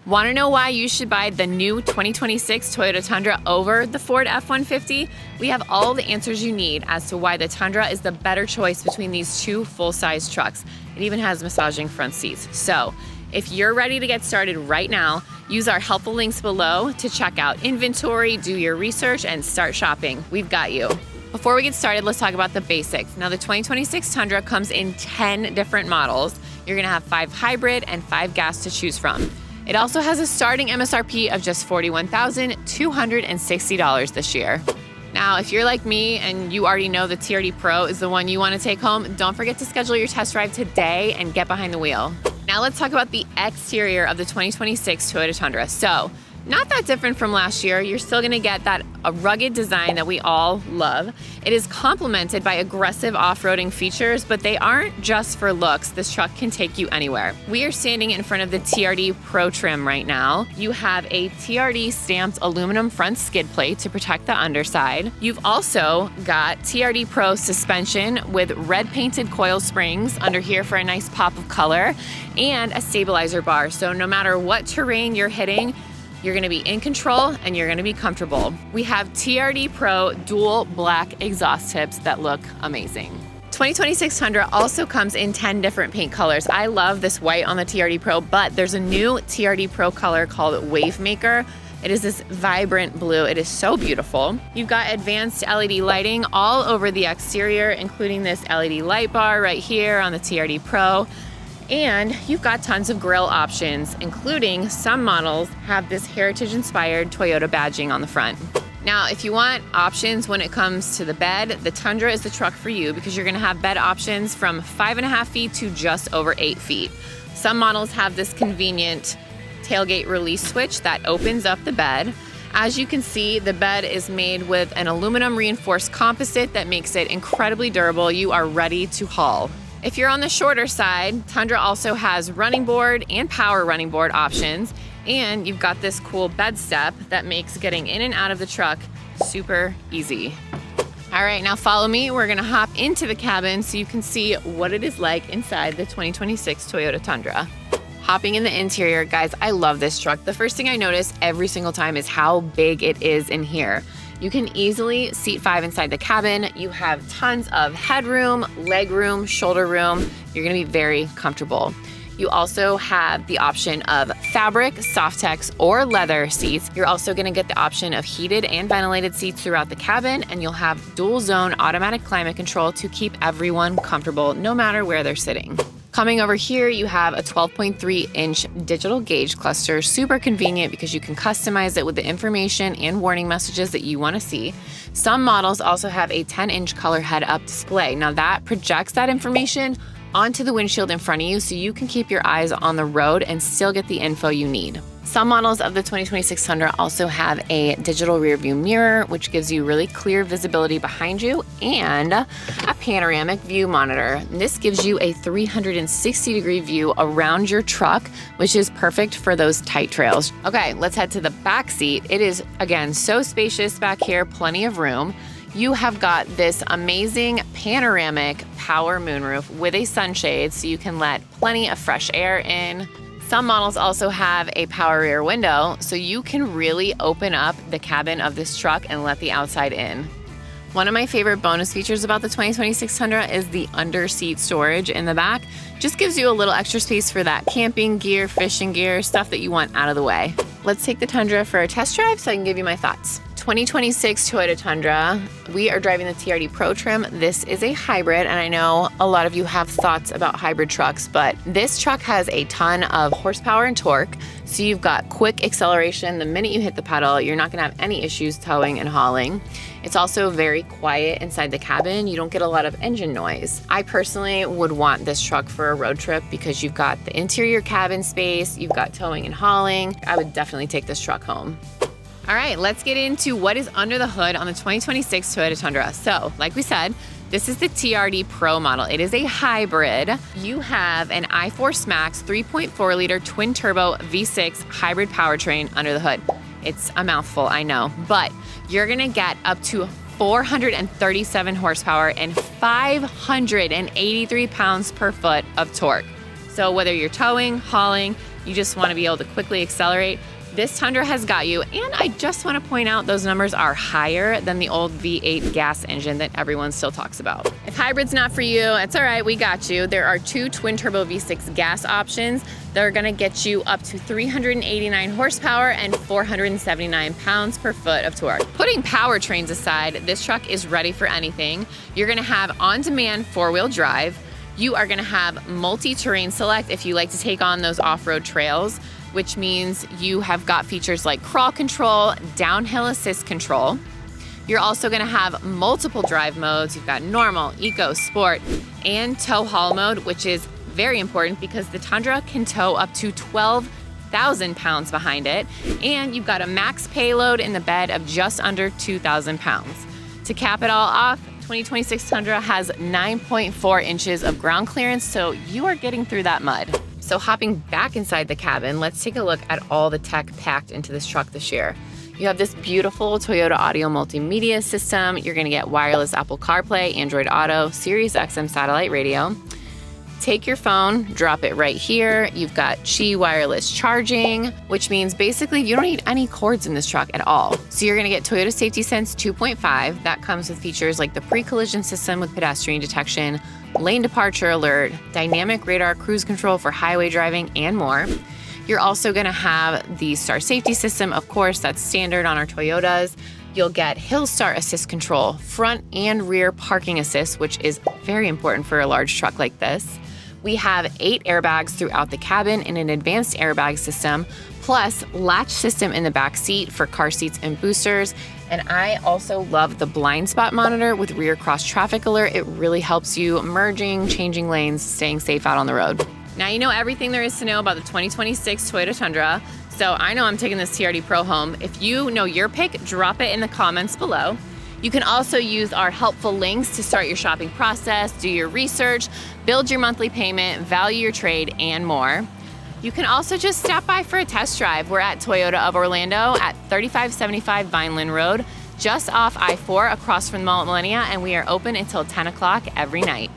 Want to know why you should buy the new 2026 Toyota Tundra over the Ford F-150? We have all the answers you need as to why the Tundra is the better choice between these two full-size trucks. It even has massaging front seats. So if you're ready to get started right now, use our helpful links below to check out inventory, do your research, and start shopping. We've got you. Before we get started, let's talk about the basics. Now, the 2026 Tundra comes in 10 different models. You're gonna have 5 hybrid and 5 gas to choose from. It also has a starting MSRP of just $41,260 this year. Now, if you're like me and you already know the TRD Pro is the one you want to take home, don't forget to schedule your test drive today and get behind the wheel. Now let's talk about the exterior of the 2026 Toyota Tundra. So, not that different from last year. You're still gonna get that rugged design that we all love. It is complemented by aggressive off-roading features, but they aren't just for looks. This truck can take you anywhere. We are standing in front of the TRD Pro trim right now. You have a TRD stamped aluminum front skid plate to protect the underside. You've also got TRD Pro suspension with red painted coil springs under here for a nice pop of color and a stabilizer bar. So no matter what terrain you're hitting, you're gonna be in control and you're gonna be comfortable. We have TRD Pro dual black exhaust tips that look amazing. 2026 Tundra also comes in 10 different paint colors. I love this white on the TRD Pro, but there's a new TRD Pro color called Wave Maker. It is this vibrant blue. It is so beautiful. You've got advanced LED lighting all over the exterior, including this LED light bar right here on the TRD Pro. And you've got tons of grille options, including some models have this heritage-inspired Toyota badging on the front. Now, if you want options when it comes to the bed, the Tundra is the truck for you because you're gonna have bed options from 5.5 feet to just over 8 feet. Some models have this convenient tailgate release switch that opens up the bed. As you can see, the bed is made with an aluminum reinforced composite that makes it incredibly durable. You are ready to haul. If you're on the shorter side, Tundra also has running board and power running board options, and you've got this cool bed step that makes getting in and out of the truck super easy. All right, now follow me. We're gonna hop into the cabin so you can see what it is like inside the 2026 Toyota Tundra. Hopping in the interior, guys, I love this truck. The first thing I notice every single time is how big it is in here. You can easily seat 5 inside the cabin. You have tons of headroom, leg room, shoulder room. You're gonna be very comfortable. You also have the option of fabric, Softex, or leather seats. You're also gonna get the option of heated and ventilated seats throughout the cabin, and you'll have dual zone automatic climate control to keep everyone comfortable no matter where they're sitting. Coming over here, you have a 12.3-inch digital gauge cluster, super convenient because you can customize it with the information and warning messages that you want to see. Some models also have a 10-inch color head-up display. Now that projects that information onto the windshield in front of you so you can keep your eyes on the road and still get the info you need. Some models of the 2026 Tundra also have a digital rear view mirror, which gives you really clear visibility behind you, and a panoramic view monitor. This gives you a 360-degree view around your truck, which is perfect for those tight trails. Okay, let's head to the back seat. It is, again, so spacious back here, plenty of room. You have got this amazing panoramic power moonroof with a sunshade so you can let plenty of fresh air in. Some models also have a power rear window, so you can really open up the cabin of this truck and let the outside in. One of my favorite bonus features about the 2026 Tundra is the under-seat storage in the back. Just gives you a little extra space for that camping gear, fishing gear, stuff that you want out of the way. Let's take the Tundra for a test drive so I can give you my thoughts. 2026 Toyota Tundra, we are driving the TRD Pro trim. This is a hybrid, and I know a lot of you have thoughts about hybrid trucks, but this truck has a ton of horsepower and torque. So you've got quick acceleration. The minute you hit the pedal, you're not gonna have any issues towing and hauling. It's also very quiet inside the cabin. You don't get a lot of engine noise. I personally would want this truck for a road trip because you've got the interior cabin space, you've got towing and hauling. I would definitely take this truck home. All right, let's get into what is under the hood on the 2026 Toyota Tundra. So, like we said, this is the TRD Pro model. It is a hybrid. You have an iForce Max 3.4-liter twin-turbo V6 hybrid powertrain under the hood. It's a mouthful, I know, but you're gonna get up to 437 horsepower and 583 pounds per foot of torque. So whether you're towing, hauling, you just want to be able to quickly accelerate, this Tundra has got you. And I just want to point out those numbers are higher than the old V8 gas engine that everyone still talks about. If hybrid's not for you, it's all right, we got you. There are 2 twin turbo V6 gas options that are gonna get you up to 389 horsepower and 479 pounds per foot of torque. Putting powertrains aside, this truck is ready for anything. You're gonna have on-demand 4-wheel drive. You are gonna have multi-terrain select if you like to take on those off-road trails, which means you have got features like crawl control, downhill assist control. You're also gonna have multiple drive modes. You've got normal, eco, sport, and tow haul mode, which is very important because the Tundra can tow up to 12,000 pounds behind it. And you've got a max payload in the bed of just under 2,000 pounds. To cap it all off, 2026 Tundra has 9.4 inches of ground clearance, so you are getting through that mud. So hopping back inside the cabin, let's take a look at all the tech packed into this truck this year. You have this beautiful Toyota audio multimedia system. You're gonna get wireless Apple CarPlay, Android Auto, Sirius XM satellite radio. Take your phone, drop it right here. You've got Qi wireless charging, which means basically you don't need any cords in this truck at all. So you're gonna get Toyota Safety Sense 2.5. That comes with features like the pre-collision system with pedestrian detection, lane departure alert, dynamic radar cruise control for highway driving, and more. You're also gonna have the Star Safety System, of course, that's standard on our Toyotas. You'll get Hill Start Assist Control, front and rear parking assist, which is very important for a large truck like this. We have 8 airbags throughout the cabin and an advanced airbag system, plus latch system in the back seat for car seats and boosters. And I also love the blind spot monitor with rear cross traffic alert. It really helps you merging, changing lanes, staying safe out on the road. Now you know everything there is to know about the 2026 Toyota Tundra. So I know I'm taking this TRD Pro home. If you know your pick, drop it in the comments below. You can also use our helpful links to start your shopping process, do your research, build your monthly payment, value your trade, and more. You can also just stop by for a test drive. We're at Toyota of Orlando at 3575 Vineland Road, just off I-4 across from the Mall at Millennia, and we are open until 10 o'clock every night.